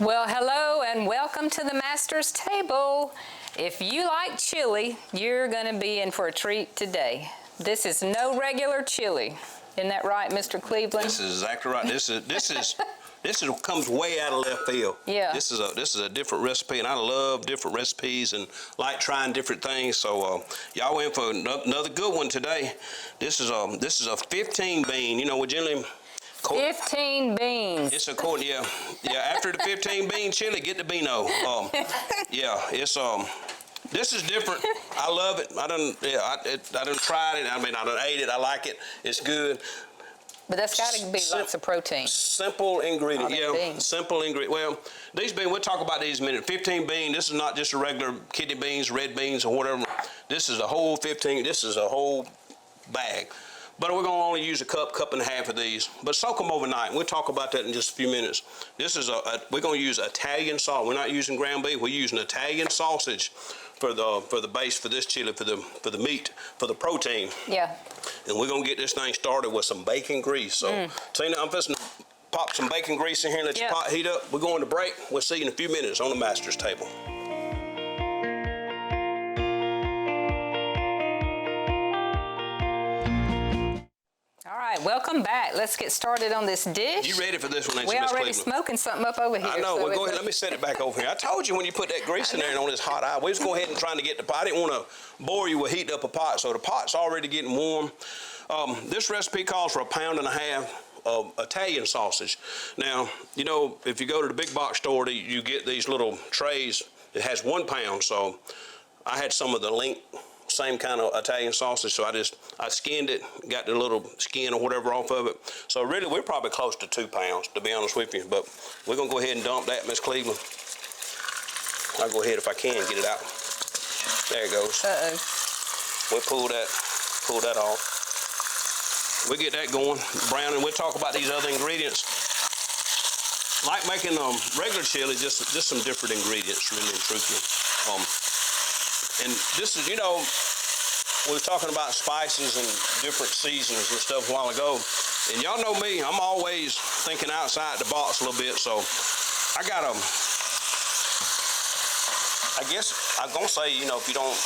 Well, hello and welcome to the Master's Table. If you like chili, you're going to be in for a treat today. This is no regular chili. Isn't that right, Mr. Cleveland? This is exactly right. This comes way out of left field. Yeah. This is a different recipe, and I love different recipes and like trying different things. So y'all in for another good one today. This is a 15 bean. You know, we generally 15 beans. It's according, yeah. After the 15 bean chili, get the beano. This is different. I love it. I done tried it. I mean, I done ate it. I like it. It's good. But that's got to be lots of protein. Simple ingredient, beans. Simple ingredient. Well, these beans, we'll talk about these in a minute. 15 bean, this is not just a regular kidney beans, red beans, or whatever. This is a whole 15, this is a whole bag. But we're going to only use a cup and a half of these. But soak them overnight. We'll talk about that in just a few minutes. This is we're going to use Italian sauce. We're not using ground beef. We're using Italian sausage for the base for this chili, for the meat, for the protein. Yeah. And we're going to get this thing started with some bacon grease. So, Tina, I'm just going to pop some bacon grease in here, let your pot heat up. We're going to break. We'll see you in a few minutes on the Master's Table. All right, welcome back. Let's get started on this dish. You ready for this one, ain't you, Miss We're already Cleveland? smoking something up over here. I know. Well, go ahead. Let me set it back over here. I told you when you put that grease in there and on this hot eye, we was going ahead and trying to get the pot. I didn't want to bore you with heating up a pot, so the pot's already getting warm. This recipe calls for 1.5 pounds of Italian sausage. Now, you know, if you go to the big box store, you get these little trays. It has 1 pound, so I had some of the link, same kind of Italian sausage, so I skinned it, got the little skin or whatever off of it. So really, we're probably close to 2 pounds, to be honest with you. But we're gonna go ahead and dump that, Miss Cleveland. I'll go ahead if I can get it out. There it goes. We'll pull that off. We get that going, browning. We'll talk about these other ingredients. Like making regular chili, just some different ingredients, really and truthfully. And this is, you know, we were talking about spices and different seasonings and stuff a while ago. And y'all know me, I'm always thinking outside the box a little bit. So I got I guess I'm going to say, you know, if you don't,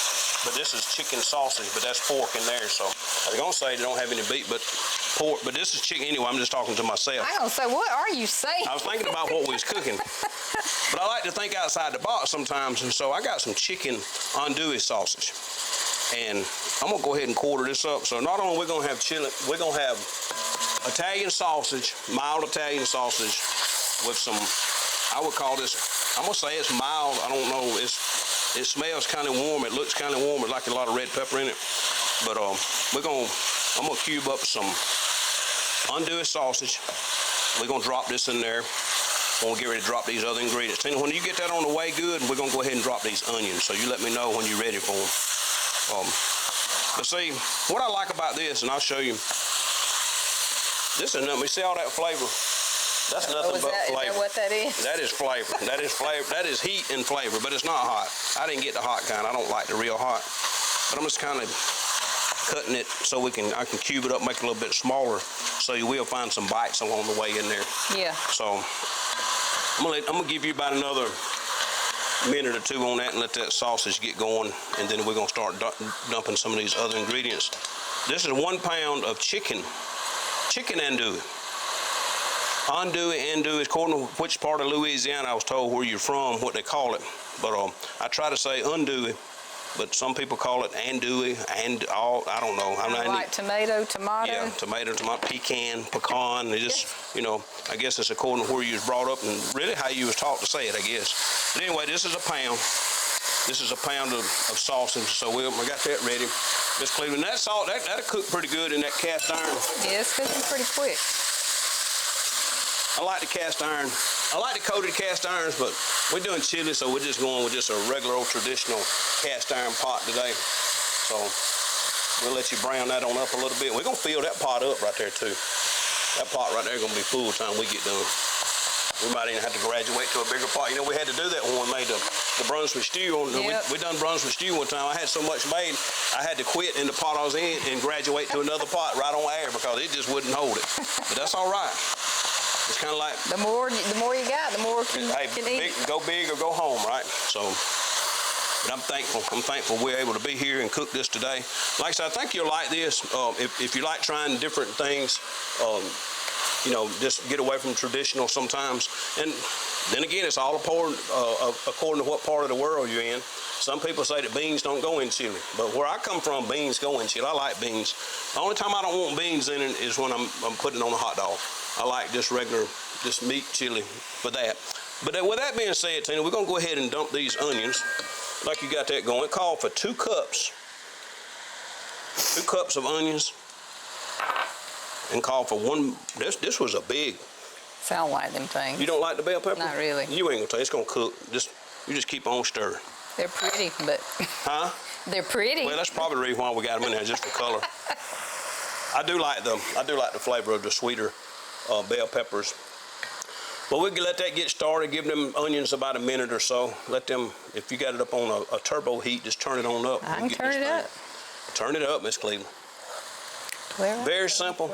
but this is chicken sausage, but that's pork in there. So I was going to say they don't have any beef, but pork, but this is chicken anyway. I'm just talking to myself. I'm going to say, what are you saying? I was thinking about what we was cooking. But I like to think outside the box sometimes, and so I got some chicken andouille sausage. And I'm going to go ahead and quarter this up. So not only we're going to have chili, we're going to have Italian sausage, mild Italian sausage with some, I would call this, I'm going to say it's mild. I don't know. It smells kind of warm. It looks kind of warm. It's like a lot of red pepper in it. But I'm going to cube up some andouille sausage. We're going to drop this in there. We're going to get ready to drop these other ingredients. Tina, when you get that on the way good, we're going to go ahead and drop these onions. So you let me know when you're ready for them. But see, what I like about this, and I'll show you, this is nothing. You see all that flavor? That's nothing but flavor. Is that what that is? That is flavor. That is flavor. That is heat and flavor, but it's not hot. I didn't get the hot kind. I don't like the real hot. But I'm just kind of cutting it so I can cube it up, make it a little bit smaller, so you will find some bites along the way in there. Yeah. So I'm gonna give you about another minute or two on that and let that sausage get going, and then we're gonna start dumping some of these other ingredients. This is 1 pound of chicken andouille. Andouille, according to which part of Louisiana I was told where you're from, what they call it. But I try to say andouille, but some people call it andouille, and all, I don't know. I'm not like tomato. Yeah, tomato, pecan. They just, you know, I guess it's according to where you was brought up and really how you was taught to say it, I guess. But anyway, this is 1 pound. This is 1 pound of sausage, so we got that ready. Miss Cleveland, that salt, that'll cook pretty good in that cast iron. Yeah, it's cooking pretty quick. I like the cast iron. I like the coated cast irons, but we're doing chili, so we're just going with just a regular old traditional cast iron pot today. So we'll let you brown that on up a little bit. We're gonna fill that pot up right there too. That pot right there is gonna be full time we get done. We might even have to graduate to a bigger pot. You know, we had to do that when we made the Brunswick stew. We done Brunswick stew one time. I had so much made, I had to quit in the pot I was in and graduate to another pot right on air because it just wouldn't hold it. But that's all right. It's kind of like The more you got, the more can eat. go big or go home, right? So, but I'm thankful. I'm thankful we're able to be here and cook this today. Like I said, I think you'll like this. If you like trying different things, you know, just get away from traditional sometimes. And then again, it's all according to what part of the world you're in. Some people say that beans don't go in chili, but where I come from, beans go in chili. I like beans. The only time I don't want beans in it is when I'm putting it on a hot dog. I like just regular, just meat chili for that. But with that being said, Tina, we're gonna go ahead and dump these onions, like you got that going. It called for 2 cups. 2 cups of onions, and called for 1. This was a big. Sound like them things. You don't like the bell pepper? Not really. You ain't gonna taste. It's gonna cook. You just keep on stirring. They're pretty, but. Huh? They're pretty. Well, that's probably the reason why we got them in there, just for color. I do like the flavor of the sweeter bell peppers. Well, we can let that get started. Give them onions about a minute or so. Let them, if you got it up on a turbo heat, just turn it on up. I can turn it up. Turn it up, Miss Cleveland. Very simple.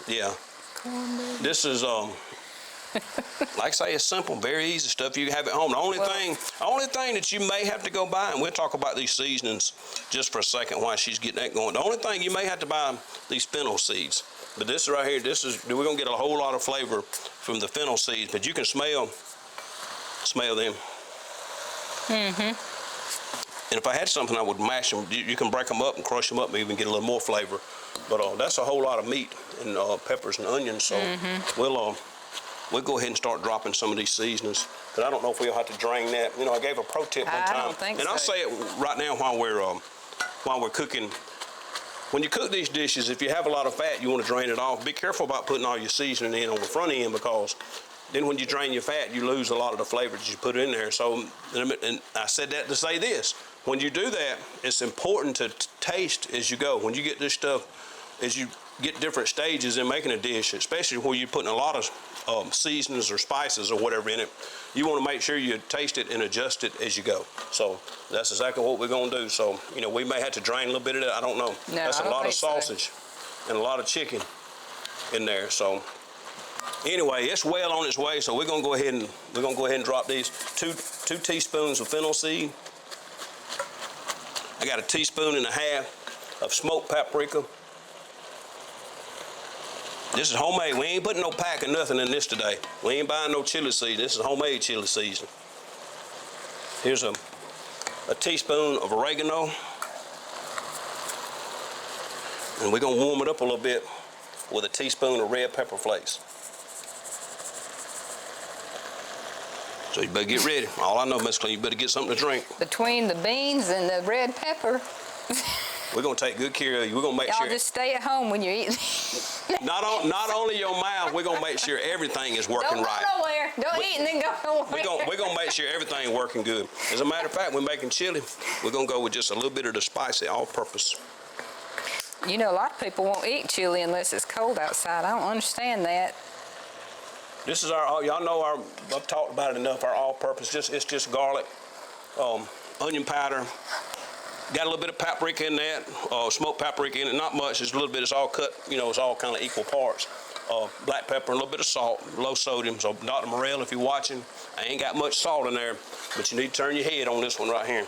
Yeah. This is like I say, it's simple, very easy stuff you can have at home. The only thing that you may have to go buy, and we'll talk about these seasonings just for a second while she's getting that going. The only thing you may have to buy these fennel seeds. But this right here, we're gonna get a whole lot of flavor from the fennel seeds, but you can smell them. And if I had something, I would mash them. You can break them up and crush them up and even get a little more flavor. But that's a whole lot of meat and peppers and onions, so we'll go ahead and start dropping some of these seasonings. Because I don't know if we'll have to drain that. You know, I gave a pro tip one time. I don't think so. And I'll say it right now while we're cooking. When you cook these dishes, if you have a lot of fat, you want to drain it off. Be careful about putting all your seasoning in on the front end, because then when you drain your fat, you lose a lot of the flavor that you put in there. So, and I said that to say this. When you do that, it's important to taste as you go. When you get this stuff, as you get different stages in making a dish, especially where you're putting a lot of seasonings or spices or whatever in it, you want to make sure you taste it and adjust it as you go. So that's exactly what we're going to do. So, you know, we may have to drain a little bit of that. I don't know. No, that's a lot of sausage and a lot of chicken in there. So anyway, it's well on its way. So we're going to go ahead and drop these 2 teaspoons of fennel seed. I got 1.5 teaspoons of smoked paprika. This is homemade. We ain't putting no pack or nothing in this today. We ain't buying no chili season. This is homemade chili season. Here's a teaspoon of oregano. And we're gonna warm it up a little bit with 1 teaspoon of red pepper flakes. So you better get ready. All I know, Miss Clean, you better get something to drink. Between the beans and the red pepper. We're gonna take good care of you. We're gonna make sure. Y'all just stay at home when you're eating. Not only your mouth, we're gonna make sure everything is working right. Don't go nowhere. Don't eat and then go nowhere. We're gonna make sure everything working good. As a matter of fact, we're making chili. We're gonna go with just a little bit of the spicy all-purpose. You know, a lot of people won't eat chili unless it's cold outside. I don't understand that. This is y'all know I've talked about it enough, our all-purpose. It's just garlic, onion powder. Got a little bit of paprika in that, smoked paprika in it, not much, just a little bit. It's all cut, you know, it's all kind of equal parts. Black pepper, a little bit of salt, low sodium. So Dr. Morrell, if you're watching, I ain't got much salt in there, but you need to turn your head on this one right here.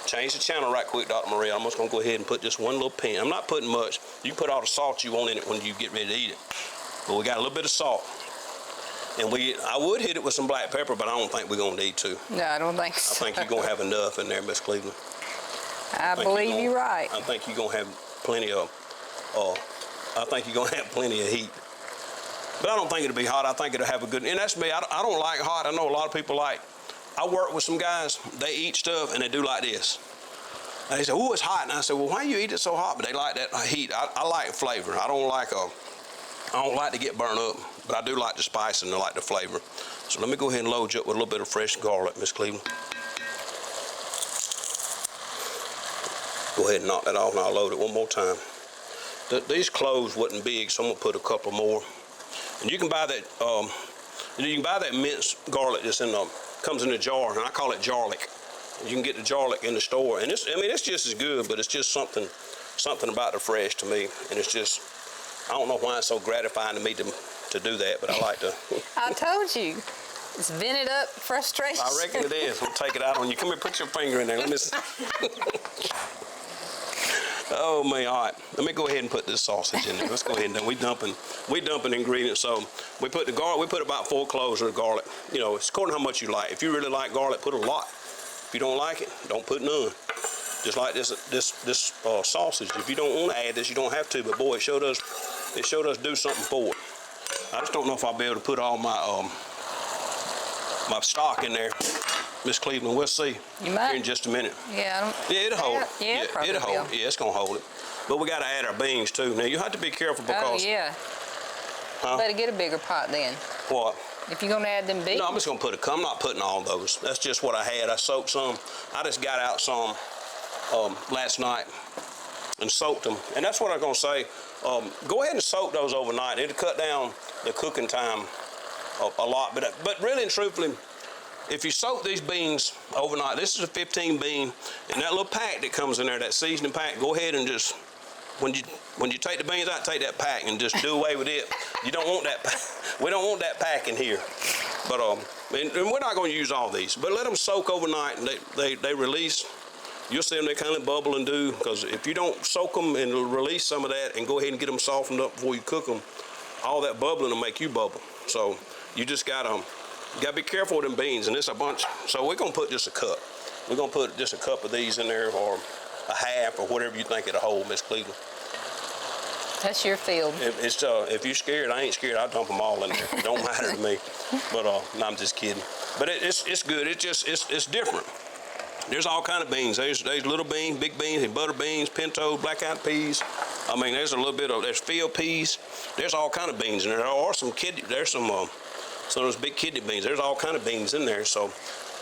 Change the channel right quick, Dr. Morrell. I'm just gonna go ahead and put just one little pin. I'm not putting much. You can put all the salt you want in it when you get ready to eat it. But we got a little bit of salt. And I would hit it with some black pepper, but I don't think we're gonna need to. No, I don't think so. I think you're gonna have enough in there, Miss Cleveland. I believe you're right. I think you're gonna have plenty of. I think you're gonna have plenty of heat. But I don't think it'll be hot. I think it'll have a good. And that's me. I don't like hot. I know a lot of people like. I work with some guys. They eat stuff and they do like this. And they say, "Ooh, it's hot." And I said, "Well, why you eat it so hot?" But they like that heat. I like flavor. I don't like to get burned up. But I do like the spice and I like the flavor. So let me go ahead and load you up with a little bit of fresh garlic, Miss Cleveland. Go ahead and knock that off, and I'll load it one more time. These cloves wasn't big, so I'm gonna put a couple more. And you can buy that minced garlic that's comes in a jar, and I call it jarlic. You can get the jarlic in the store, and it's just as good, but it's just something about the fresh to me, and it's just, I don't know why it's so gratifying to me to to do that, but I like to. I told you. It's vented up frustration. I reckon it is. We'll take it out on you. Come here, put your finger in there. Let me see. Oh man, all right. Let me go ahead and put this sausage in there. Let's go ahead and do. We dumping ingredients. So we put the garlic. We put about 4 cloves of garlic. You know, it's according to how much you like. If you really like garlic, put a lot. If you don't like it, don't put none. Just like this sausage. If you don't want to add this, you don't have to. But boy, it sure does do something for it. I just don't know if I'll be able to put all my my stock in there, Miss Cleveland. We'll see. You might. Here in just a minute. Yeah. It'll hold it. Yeah, probably it'll hold will. it. Yeah, it's gonna hold it. But we got to add our beans too. Now you have to be careful because. Oh yeah. Huh? Better get a bigger pot then. What? If you're gonna add them beans. No, I'm just gonna put I'm not putting all those. That's just what I had. I soaked some. I just got out some last night and soaked them. And that's what I'm gonna say. Go ahead and soak those overnight. It'll cut down the cooking time a lot. But really and truthfully, if you soak these beans overnight, this is a 15 bean, and that little pack that comes in there, that seasoning pack, go ahead and just, when you take the beans out, take that pack and just do away with it. You don't want that. We don't want that pack in here. But and we're not going to use all these. But let them soak overnight, and they release. You'll see them, they kind of bubble and do, because if you don't soak them and release some of that and go ahead and get them softened up before you cook them, all that bubbling will make you bubble. So you just got to be careful with them beans, and it's a bunch. So we're going to put just a cup. We're going to put just a cup of these in there, or a half, or whatever you think it'll hold, Miss Cleveland. That's your field. If you're scared, I ain't scared. I'll dump them all in there. It don't matter to me. But no, I'm just kidding. But it's good. It's different. There's all kind of beans. There's little beans, big beans, and butter beans, pinto, black-eyed peas. I mean, there's a little bit of field peas. There's all kind of beans in there. There are some of those big kidney beans. There's all kind of beans in there. So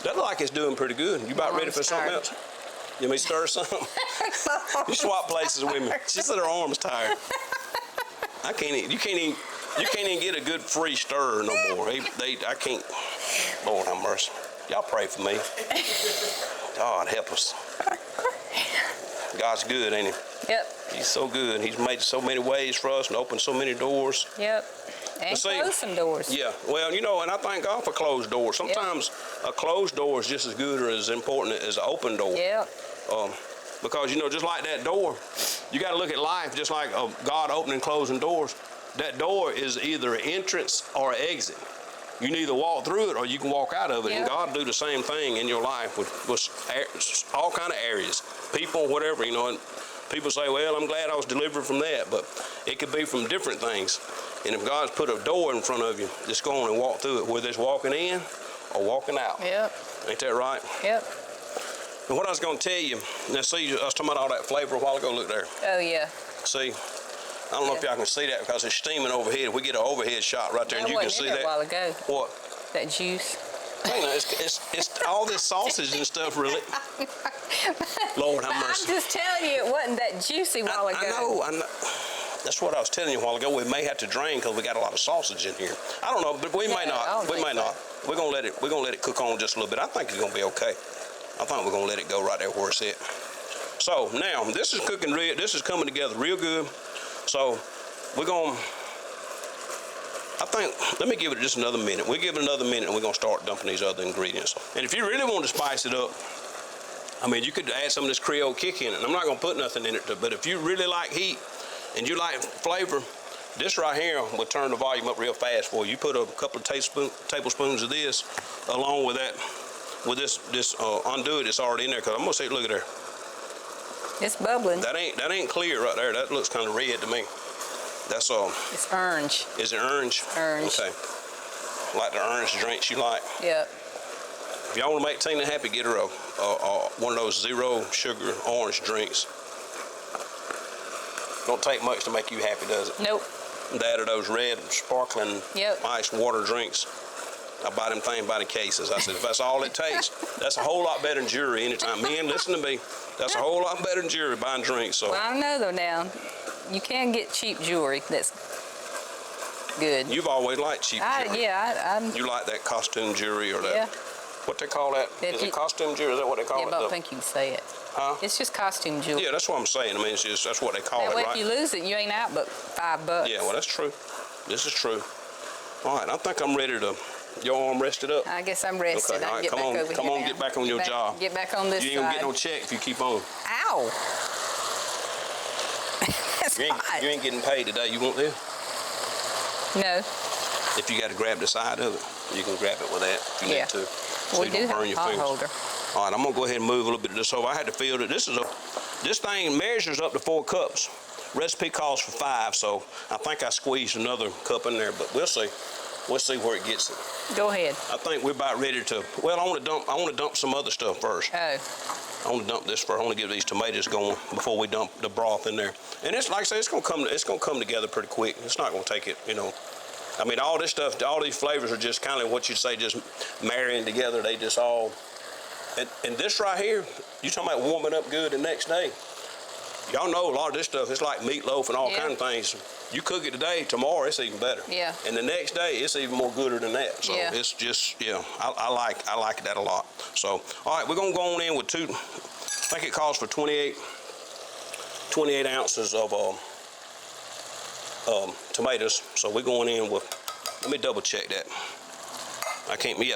that look like it's doing pretty good. You about ready for something else? You want me to stir something? You swap places with me. She said her arm's tired. I can't eat. You can't even get a good free stir no more. I can't. Lord have mercy. Y'all pray for me. God help us. God's good, ain't he? Yep. He's so good. He's made so many ways for us and opened so many doors. Yep. And closed some doors. Yeah. Well, and I thank God for closed doors. Sometimes a closed door is just as good or as important as an open door. Yep. Because, just like that door, you got to look at life just like God opening and closing doors. That door is either an entrance or an exit. You can either walk through it or you can walk out of it. Yep. And God do the same thing in your life with all kind of areas, people, whatever, And people say, well, I'm glad I was delivered from that, but it could be from different things. And if God's put a door in front of you, just go on and walk through it, whether it's walking in or walking out. Yep. Ain't that right? Yep. And what I was going to tell you, now see, I was talking about all that flavor a while ago. Look there. Oh, yeah. See? I don't know if y'all can see that because it's steaming overhead. We get an overhead shot right there, and you can see that. A while ago. What? That juice. It's all this sausage and stuff, really. Lord have mercy. I'm just telling you, it wasn't that juicy a while ago. I know. That's what I was telling you a while ago. We may have to drain because we got a lot of sausage in here. I don't know, but we may not. We may not. We're gonna let it cook on just a little bit. I think it's gonna be okay. I think we're gonna let it go right there where it's at. So now this is cooking real. This is coming together real good. So we're gonna. I think, let me give it just another minute. We'll give it another minute and we're going to start dumping these other ingredients. And if you really want to spice it up, I mean, you could add some of this Creole kick in it. And I'm not going to put nothing in it, but if you really like heat and you like flavor, this right here will turn the volume up real fast for you. You put a couple of tablespoons of this along with that, with this undo it that's already in there. Because I'm going to say, look at there. It's bubbling. That ain't clear right there. That looks kind of red to me. That's It's orange. Is it orange? Orange. Okay. Like the orange drinks you like? Yep. If y'all want to make Tina happy, get her one of those zero sugar orange drinks. Don't take much to make you happy, does it? Nope. That or those red sparkling ice water drinks. I buy them things by the cases. I said, if that's all it takes, that's a whole lot better than jewelry anytime. Men, listen to me. That's a whole lot better than jewelry buying drinks. So. Well, I know though now. You can get cheap jewelry that's good. You've always liked cheap jewelry. You like that costume jewelry or that? Yeah. What they call that? Is it costume jewelry? Is that what they call it? Yeah, but I don't think you can say it. Huh? It's just costume jewelry. Yeah, that's what I'm saying. I mean, that's what they call it, that way right? If you lose it, you ain't out but $5. Yeah, well, that's true. This is true. All right, I think I'm ready to. Your arm rested up? I guess I'm rested. Okay, all I right, can get back over here come on, now. get back on your job. Get back on this You ain't gonna side. get no check if you keep on. Ow! That's hot. You ain't getting paid today. You want this? No. If you got to grab the side of it, you can grab it with that if you need to. So We you do don't have burn a your pot fingers. holder. All right, I'm gonna go ahead and move a little bit of this over. I had to feel that this thing measures up to 4 cups. Recipe calls for 5, so I think I squeezed another cup in there, but we'll see. We'll see where it gets it. Go ahead. I think we're about ready to. Well, I want to dump some other stuff first. Oh. I want to dump this first. I want to get these tomatoes going before we dump the broth in there. And it's like I say, it's gonna come together pretty quick. It's not gonna take it, I mean, all this stuff, all these flavors are just kind of what you'd say, just marrying together. They just all. And this right here, you talking about warming up good the next day. Y'all know a lot of this stuff, it's like meatloaf and all kind of things. You cook it today, tomorrow it's even better. Yeah. And the next day, it's even more gooder than that. So it's just, I like that a lot. So, all right, we're gonna go on in with I think it calls for 28 ounces of tomatoes. So we're going in with, let me double check that.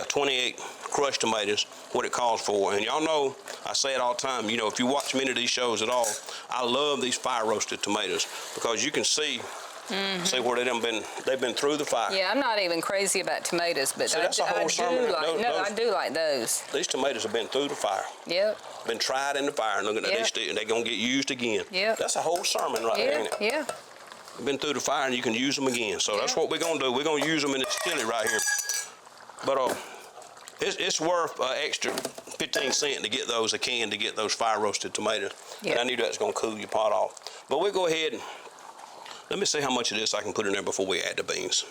28 crushed tomatoes, what it calls for. And y'all know, I say it all the time, if you watch many of these shows at all, I love these fire roasted tomatoes because you can see where they've been through the fire. Yeah, I'm not even crazy about tomatoes, but See, that's a whole sermon. I do like those. These tomatoes have been through the fire. Yep. Been tried in the fire, and look at that, they're going to get used again. Yep. That's a whole sermon right there, ain't it? Yeah. Been through the fire, and you can use them again. So that's what we're going to do. We're going to use them in this chili right here. But it's worth extra 15 cents to get those, a can to get those fire roasted tomatoes. Yeah. And I knew that's going to cool your pot off. But we'll go ahead and let me see how much of this I can put in there before we add the beans.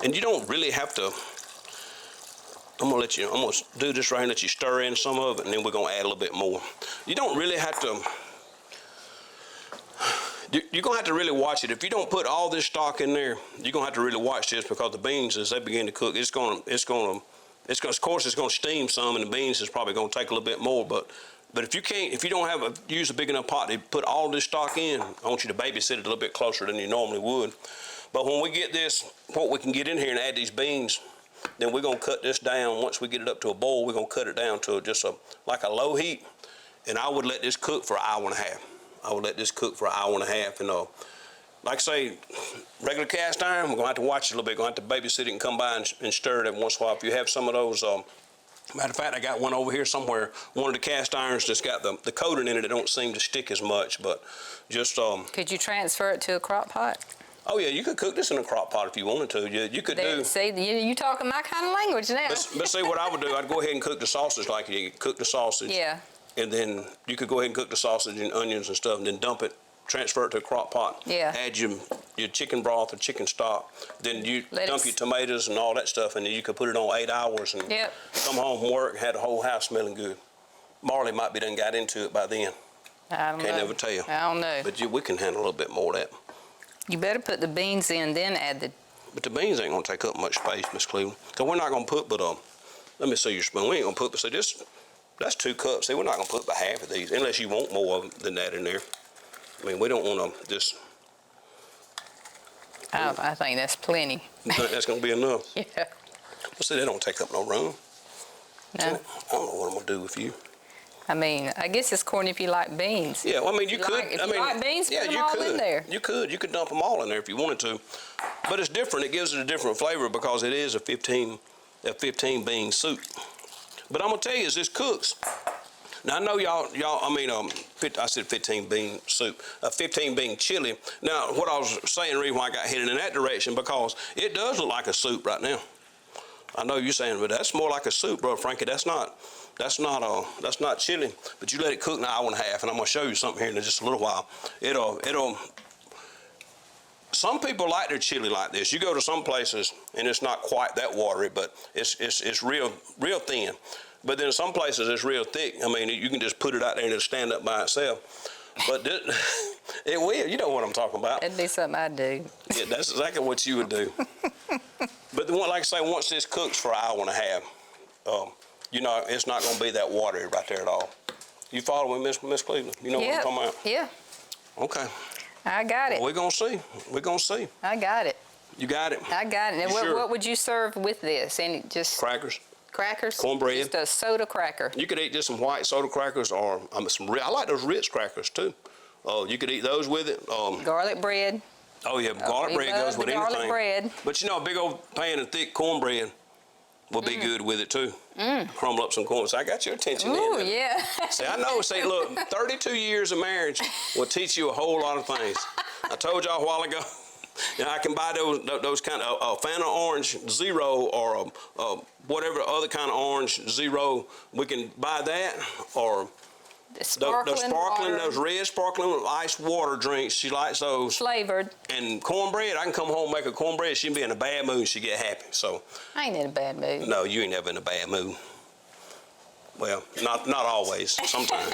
And you don't really have to. I'm gonna do this right here and let you stir in some of it, and then we're gonna add a little bit more. You don't really have to. You're gonna have to really watch it. If you don't put all this stock in there, you're gonna have to really watch this because the beans, as they begin to cook, of course, it's gonna steam some, and the beans is probably gonna take a little bit more. But if you don't use a big enough pot to put all this stock in, I want you to babysit it a little bit closer than you normally would. But when we get this, what we can get in here and add these beans, then we're gonna cut this down. Once we get it up to a boil, we're gonna cut it down to just like a low heat, and I would let this cook for an hour and a half. And like I say, regular cast iron, we're gonna have to watch it a little bit. We're gonna have to babysit it and come by and stir it every once in a while. If you have some of those, matter of fact, I got one over here somewhere. One of the cast irons that's got the coating in it that don't seem to stick as much, but just. Could you transfer it to a crock pot? Oh yeah, you could cook this in a crock pot if you wanted to. You could do. See, you talking my kind of language now. But see, what I would do, I'd go ahead and cook the sausage like you cook the sausage. Yeah. And then you could go ahead and cook the sausage and onions and stuff, and then dump it, transfer it to a crock pot. Yeah. Add your chicken broth or chicken stock. Then you dump your tomatoes and all that stuff, and then you could put it on 8 hours and come home from work and had the whole house smelling good. Marley might be done got into it by then. I don't know. Can't never tell. I don't know. But we can handle a little bit more of that. You better put the beans in, then add the. But the beans ain't gonna take up much space, Miss Cleveland. Cause we're not gonna put let me see your spoon. We ain't gonna put but see this. That's 2 cups. See, we're not gonna put about half of these unless you want more of them than that in there. I mean, we don't want to just. I think that's plenty. You think that's gonna be enough? Yeah. Well, see, they don't take up no room. No. I don't know what I'm gonna do with you. I mean, I guess it's corny if you like beans. Yeah, well, I mean, you could. If you like beans, yeah, put them all in there. You could dump them all in there if you wanted to. But it's different. It gives it a different flavor because it is a 15 bean soup. But I'm gonna tell you, as this cooks. Now I know y'all. I said 15 bean soup, a 15 bean chili. Now, what I was saying, the reason why I got headed in that direction because it does look like a soup right now. I know you're saying, but that's more like a soup, bro, Frankie. That's not chili. But you let it cook an hour and a half, and I'm gonna show you something here in just a little while. Some people like their chili like this. You go to some places and it's not quite that watery, but it's real thin. But then some places it's real thick. I mean, you can just put it out there and it'll stand up by itself. But it will. You know what I'm talking about. That'd be something I'd do. Yeah, that's exactly what you would do. But like I say, once this cooks for an hour and a half, it's not going to be that watery right there at all. You follow me, Miss Cleveland? You know what I'm talking about? Yeah. Okay. I got it. Well, we're going to see. We're going to see. I got it. You got it? I got it. And what would you serve with this? Any just Crackers. crackers? Cornbread. Just a soda cracker. You could eat just some white soda crackers or I like those Ritz crackers too. You could eat those with it. Garlic bread. Oh yeah, garlic bread goes with anything. Garlic bread. But you know, a big old pan of thick cornbread will be good with it too. Crumble up some corn. So I got your attention. Ooh, yeah. See, I know. See, look, 32 years of marriage will teach you a whole lot of things. I told y'all a while ago. I can buy those kind of Fanta Orange Zero or whatever other kind of orange Zero. We can buy that or The sparkling water. those red sparkling ice water drinks. She likes those. Flavored. And cornbread, I can come home and make a cornbread. She'll be in a bad mood. She get happy. So. I ain't in a bad mood. No, you ain't never in a bad mood. Well, not always. Sometimes.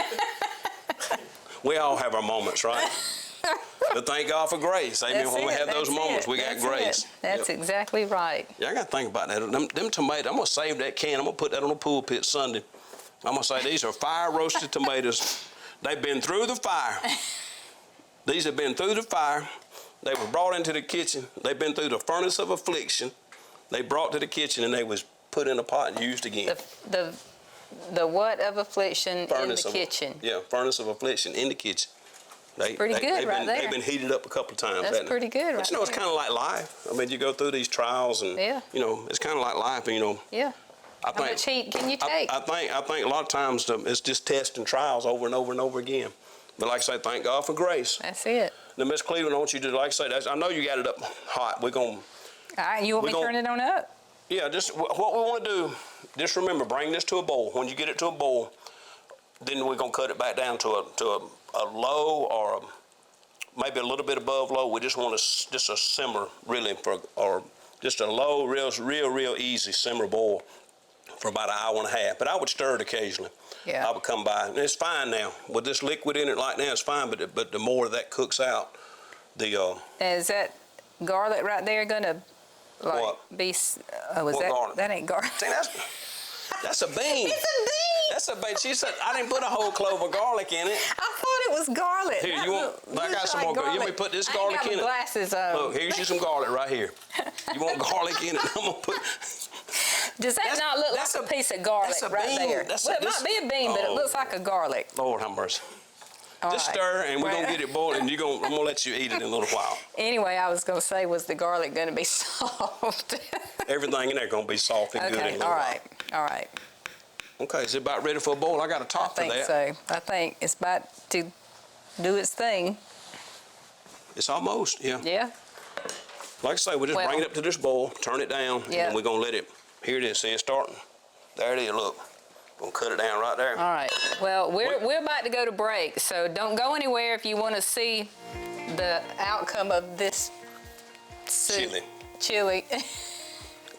We all have our moments, right? But thank God for grace. Amen. When we have those moments, we got grace. That's exactly right. Yeah, I got to think about that. Them tomatoes, I'm going to save that can. I'm going to put that on the pulpit Sunday. I'm going to say these are fire-roasted tomatoes. They've been through the fire. These have been through the fire. They were brought into the kitchen. They've been through the furnace of affliction. They brought to the kitchen and they was put in a pot and used again. The what of affliction Furnace in the kitchen? Yeah, furnace of affliction in the kitchen. Pretty good right there. They've been heated up a couple of times. That's pretty good, But you know, it's kind of like life. I mean, you go through these trials and, you know, it's kind of like life. And, you know, How much heat can you take? I think a lot of times it's just tests and trials over and over and over again. But like I say, thank God for grace. That's it. Now, Miss Cleveland, I want you to, like I say, I know you got it up hot. We're going to... All right, you want me to turn it on up? Yeah, just what we want to do, just remember, bring this to a boil. When you get it to a boil, then we're going to cut it back down to a low or maybe a little bit above low. We just want just a simmer, really, or just a low, real easy simmer boil for about an hour and a half. But I would stir it occasionally. Yeah. I would come by, and it's fine now. With this liquid in it like now, it's fine, but the more that cooks out, Is that garlic right there gonna be? What garlic? That ain't garlic. See, that's a bean. It's a bean. That's a bean. She said I didn't put a whole clove of garlic in it. I thought it was garlic. Here, you want? I got some more. You want me to put this garlic in it? Glasses on. Look, here's you some garlic right here. You want garlic in it? I'm gonna put. Does that not look like a piece of garlic right there? It might be a bean, but it looks like a garlic. Lord have mercy. Just stir, and we're gonna get it boiled, and I'm gonna let you eat it in a little while. Anyway, I was gonna say, was the garlic gonna be soft? Everything in there gonna be soft and good in a little while. All right. Okay, is it about ready for a boil? I got a top for that. I think so. I think it's about to do its thing. It's almost, yeah. Yeah. Like I say, we just bring it up to this boil, turn it down, and we're gonna let it. Here it is. See it starting. There it is. Look. Gonna cut it down right there. All right. Well, we're about to go to break, so don't go anywhere if you want to see the outcome of this soup. Chili.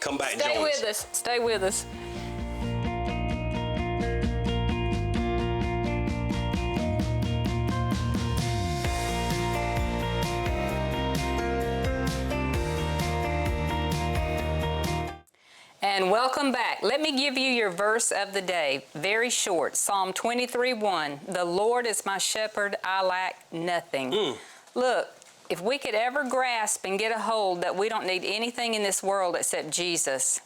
Come back and join us. Stay with us. Stay with us. And welcome back. Let me give you your verse of the day. Very short. Psalm 23:1. The Lord is my shepherd, I lack nothing. Look, if we could ever grasp and get a hold that we don't need anything in this world except Jesus,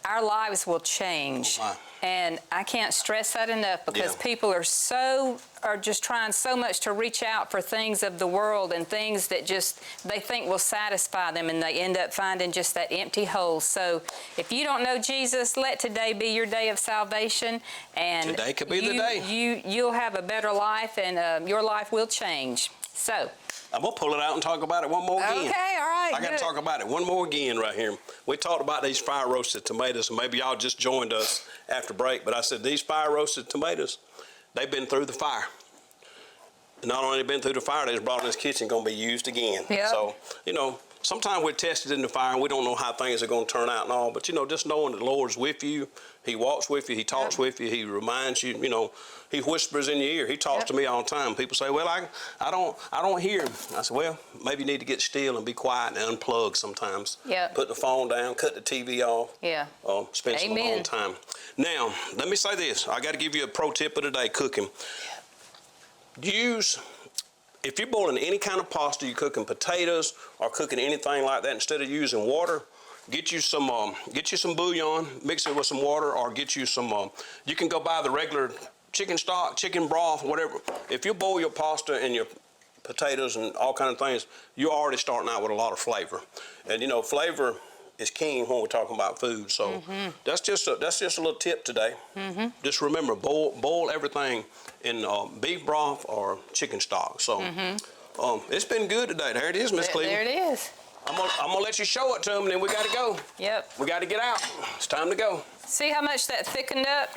our lives will change. Oh, and I can't stress that enough because people are just trying so much to reach out for things of the world and things that just they think will satisfy them, and they end up finding just that empty hole. So if you don't know Jesus, let today be your day of salvation, and today could be the day. You'll have a better life, and your life will change. So I'm gonna pull it out and talk about it one more again. Okay, all right. I gotta talk about it one more again right here. We talked about these fire roasted tomatoes, and maybe y'all just joined us after break, but I said these fire roasted tomatoes, they've been through the fire. And not only been through the fire, they just brought in this kitchen, gonna be used again. Yep. So, you know, sometimes we're tested in the fire and we don't know how things are gonna turn out and all, but you know, just knowing the Lord's with you, He walks with you, He talks with you, He reminds you, you know, He whispers in your ear. He talks to me all the time. People say, well, I don't hear Him. I said, well, maybe you need to get still and be quiet and unplug sometimes. Yeah. Put the phone down, cut the TV off. Yeah. Spend some alone time. Now, let me say this. I got to give you a pro tip of the day, cooking. Use if you're boiling any kind of pasta, you're cooking potatoes or cooking anything like that, instead of using water, get you some bouillon, mix it with some water, or get you some. You can go buy the regular chicken stock, chicken broth, whatever. If you boil your pasta and your potatoes and all kind of things, you're already starting out with a lot of flavor, and you know flavor is king when we're talking about food. So that's just a little tip today. Just remember, boil everything in beef broth or chicken stock. So it's been good today. There it is, Miss Cleveland. There it is. I'm gonna let you show it to them, and then we got to go. Yep. We got to get out. It's time to go. See how much that thickened up?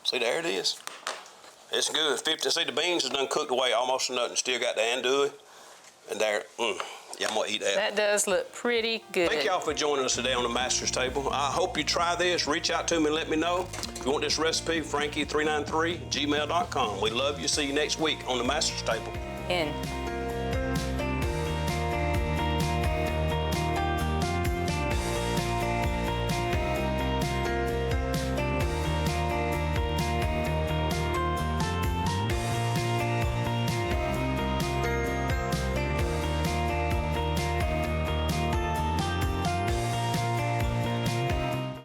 See, there it is. It's good. 50. See, the beans is done cooked away almost to nothing. Still got the andouille, and there. Yeah, I'm gonna eat that. That does look pretty good. Thank y'all for joining us today on the Master's Table. I hope you try this. Reach out to me and let me know. If you want this recipe, Frankie393@gmail.com. We love you. See you next week on the Master's Table. In.